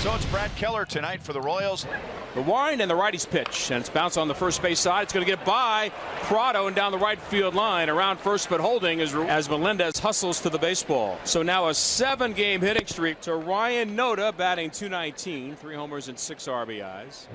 So it's Brad Keller tonight for the Royals. The wind and the righty's pitch, and it's bounced on the first base side. It's going to get by Prado and down the right field line. Around first but holding as Melendez hustles to the baseball. So now a 7-game hitting streak to Ryan Noda, batting .219, 3 homers and 6 RBIs.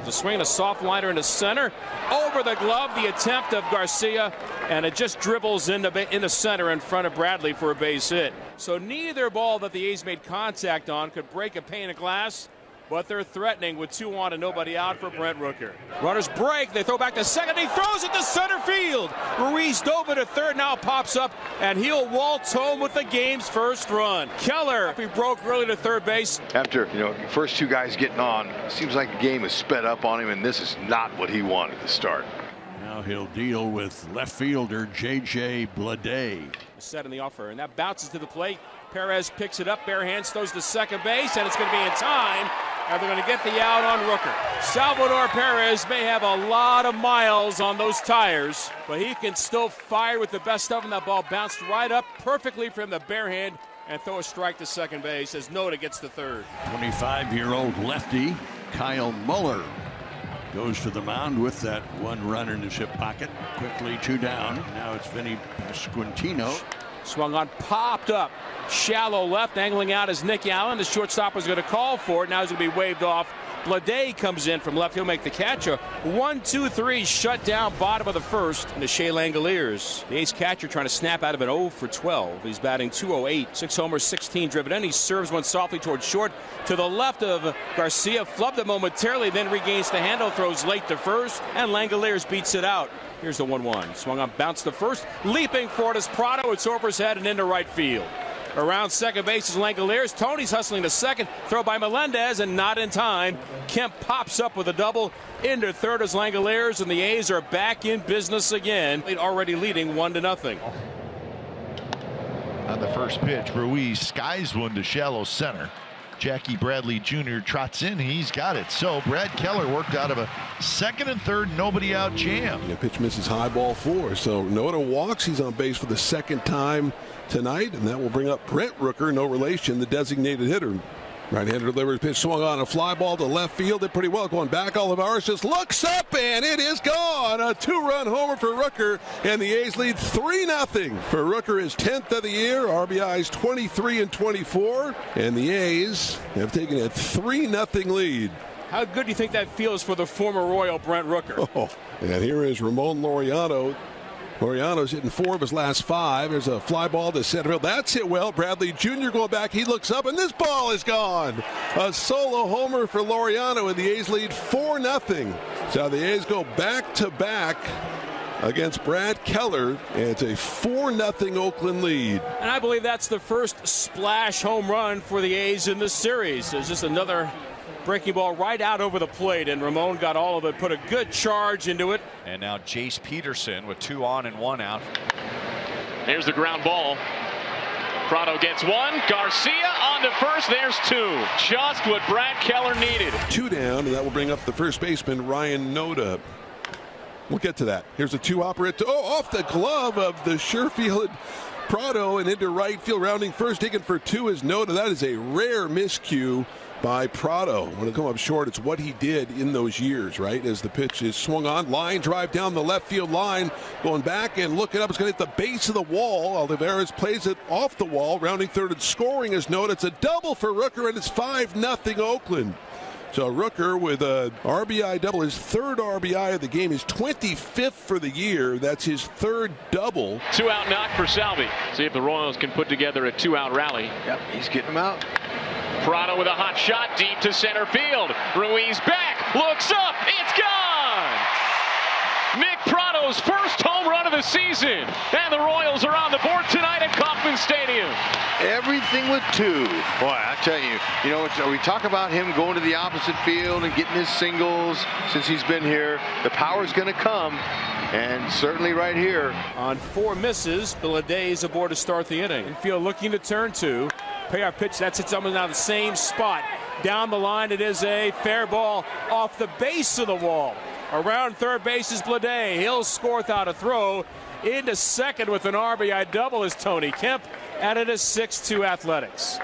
The swing, a soft liner into center, over the glove, the attempt of Garcia, and it just dribbles into center in front of Bradley for a base hit. So neither ball that the A's made contact on could break a pane of glass, but they're threatening with 2 on and nobody out for Brent Rooker. Runners break, they throw back to second, he throws it to center field. Ruiz dove to third, now pops up, and he'll waltz home with the game's first run. Keller, he broke early to third base. After, first 2 guys getting on, it seems like the game is sped up on him, and this is not what he wanted to start. Now he'll deal with left fielder J.J. Bleday. Set in the offer, and that bounces to the plate. Perez picks it up, bare hands, throws to second base, and it's going to be in time. And they're going to get the out on Rooker. Salvador Perez may have a lot of miles on those tires, but he can still fire with the best of them. That ball bounced right up perfectly from the bare hand and throw a strike to second base as Noda gets to third. 25-year-old lefty Kyle Muller goes to the mound with that 1 runner in his hip pocket. Quickly 2 down. Now it's Vinny Pasquantino. Swung on, popped up. Shallow left, angling out is Nick Allen. The shortstop was going to call for it. Now he's going to be waved off. Bleday comes in from left. He'll make the catch. A 1-2-3 shut down bottom of the first. And the Shea Langoliers. The ace catcher trying to snap out of an 0 for 12. He's batting .208. 6 homers, 16 driven in. He serves one softly towards short. To the left of Garcia. Flubbed it momentarily, then regains the handle. Throws late to first. And Langoliers beats it out. Here's the 1-1. Swung on, bounced to first. Leaping for it is Prado. It's over his head and into right field. Around second base is Langoliers. Tony's hustling to second. Throw by Melendez and not in time. Kemp pops up with a double. Into third is Langoliers, and the A's are back in business again. Already leading 1-0. On the first pitch, Ruiz skies one to shallow center. Jackie Bradley Jr. trots in. He's got it. So Brad Keller worked out of a second and third nobody out jam. The pitch misses high ball 4. So Noda walks. He's on base for the second time tonight, and that will bring up Brent Rooker, no relation, the designated hitter. Right-hander delivers pitch, swung on a fly ball to left field. Did pretty well going back. Olivares just looks up, and it is gone. A 2-run homer for Rooker, and the A's lead 3-0. For Rooker, his 10th of the year. RBIs 23 and 24, and the A's have taken a 3-0 lead. How good do you think that feels for the former Royal Brent Rooker? Oh, and here is Ramon Laureano. Laureano's hitting 4 of his last 5. There's a fly ball to center field. That's hit well. Bradley Jr. going back. He looks up, and this ball is gone. A solo homer for Laureano, and the A's lead 4-0. So the A's go back-to-back against Brad Keller, and it's a 4-0 Oakland lead. And I believe that's the first splash home run for the A's in this series. There's just another breaking ball right out over the plate, and Ramon got all of it, put a good charge into it. And now Jace Peterson with 2 on and 1 out. There's the ground ball. Prado gets 1. Garcia on to first. There's 2. Just what Brad Keller needed. 2 down, and that will bring up the first baseman, Ryan Noda. We'll get to that. Here's a 2-hopper. Off the glove of the sure-fielded Prado and into right field, rounding first, digging for 2 is Noda. That is a rare miscue by Prado. When it come up short, it's what he did in those years, right? As the pitch is swung on, line drive down the left field line, going back and looking up. It's going to hit the base of the wall. Olivares plays it off the wall, rounding third and scoring is Noda. It's a double for Rooker, and it's 5-0 Oakland. So Rooker with a RBI double, his 3rd RBI of the game, his 25th for the year. That's his 3rd double. 2-out knock for Salvi. See if the Royals can put together a 2-out rally. Yep, he's getting him out. Prado with a hot shot deep to center field. Ruiz back, looks up, it's gone! Nick Prado's first home run of the season, and the Royals are on the board tonight at Kauffman Stadium. Everything with 2. Boy, I tell you, we talk about him going to the opposite field and getting his singles since he's been here. The power's going to come, and certainly right here. On 4 misses, Bleday is aboard to start the inning. Infield looking to turn 2. Payoff pitch, that's it, someone now the same spot. Down the line, it is a fair ball off the base of the wall. Around third base is Bleday. He'll score without a throw. Into second with an RBI double is Tony Kemp. And it is 6-2 Athletics.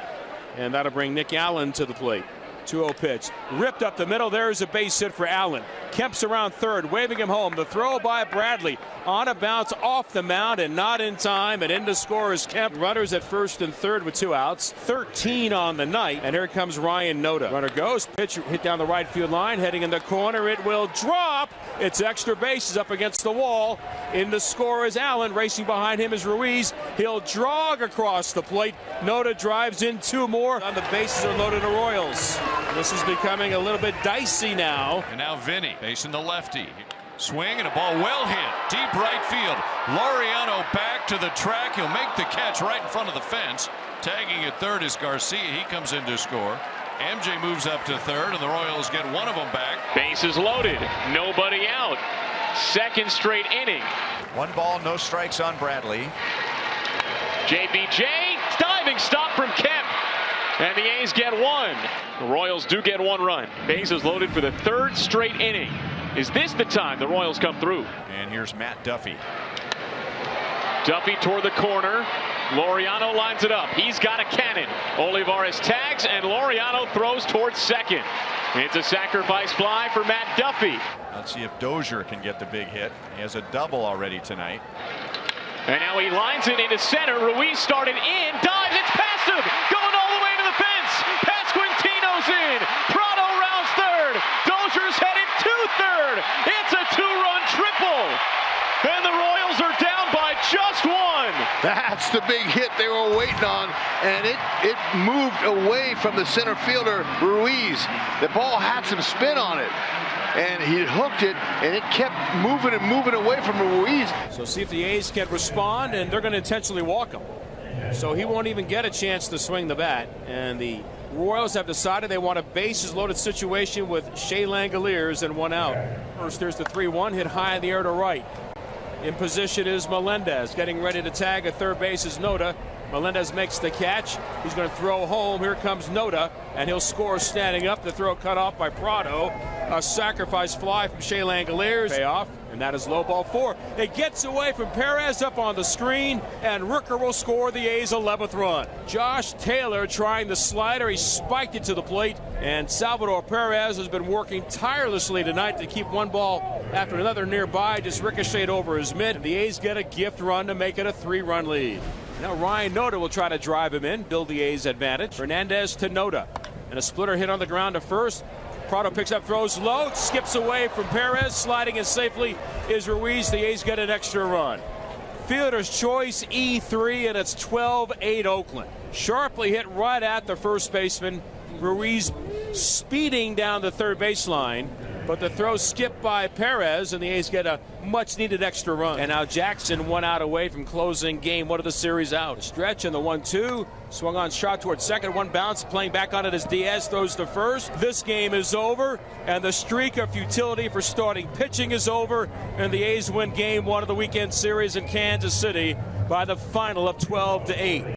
And that'll bring Nick Allen to the plate. 2-0 pitch. Ripped up the middle. There's a base hit for Allen. Kemp's around third, waving him home. The throw by Bradley on a bounce off the mound and not in time. And in to score is Kemp. Runners at first and third with 2 outs. 13 on the night. And here comes Ryan Noda. Runner goes. Pitch hit down the right field line. Heading in the corner. It will drop. It's extra bases up against the wall. In to score is Allen. Racing behind him is Ruiz. He'll jog across the plate. Noda drives in 2 more. On the bases are loaded, the Royals. This is becoming a little bit dicey now. And now Vinny facing the lefty. Swing and a ball well hit. Deep right field. Laureano back to the track. He'll make the catch right in front of the fence. Tagging at third is Garcia. He comes in to score. MJ moves up to third, and the Royals get one of them back. Bases loaded. Nobody out. Second straight inning. 1 ball, no strikes on Bradley. JBJ, diving stop from Kemp. And the A's get 1. The Royals do get 1 run. Bases loaded for the 3rd straight inning. Is this the time the Royals come through? And here's Matt Duffy. Duffy toward the corner. Laureano lines it up. He's got a cannon. Olivares tags, and Laureano throws towards second. It's a sacrifice fly for Matt Duffy. Let's see if Dozier can get the big hit. He has a double already tonight. And now he lines it into center. Ruiz started in, dives, it's past him, going all the way to the fence. Pasquantino's in. Prado rounds third. Dozier's headed to third. It's a 2-run triple. And the Royals are down by just 1. That's the big hit they were waiting on, and it moved away from the center fielder, Ruiz. The ball had some spin on it, and he hooked it, and it kept moving and moving away from Ruiz. So see if the A's can respond, and they're going to intentionally walk him. So he won't even get a chance to swing the bat, and the Royals have decided they want a bases-loaded situation with Shea Langoliers and 1 out. First, there's the 3-1 hit high in the air to right. In position is Melendez. Getting ready to tag at third base is Noda. Melendez makes the catch. He's going to throw home. Here comes Noda, and he'll score standing up. The throw cut off by Prado. A sacrifice fly from Shea Langoliers. Payoff, and that is low ball 4. It gets away from Perez up on the screen, and Rooker will score the A's 11th run. Josh Taylor trying the slider. He spiked it to the plate, and Salvador Perez has been working tirelessly tonight to keep 1 ball after another nearby. Just ricocheted over his mitt. The A's get a gift run to make it a 3-run lead. Now Ryan Noda will try to drive him in, build the A's advantage. Fernandez to Noda, and a splitter hit on the ground to first. Prado picks up, throws low, skips away from Perez. Sliding in safely is Ruiz. The A's get an extra run. Fielder's choice, E3, and it's 12-8 Oakland. Sharply hit right at the first baseman. Ruiz speeding down the third baseline, but the throw skipped by Perez, and the A's get a much-needed extra run. And now Jackson 1 out away from closing game 1 of the series out. Stretch in the 1-2. Swung on shot towards second. 1 bounce. Playing back on it as Diaz throws to first. This game is over, and the streak of futility for starting pitching is over, and the A's win game 1 of the weekend series in Kansas City by the final of 12-8.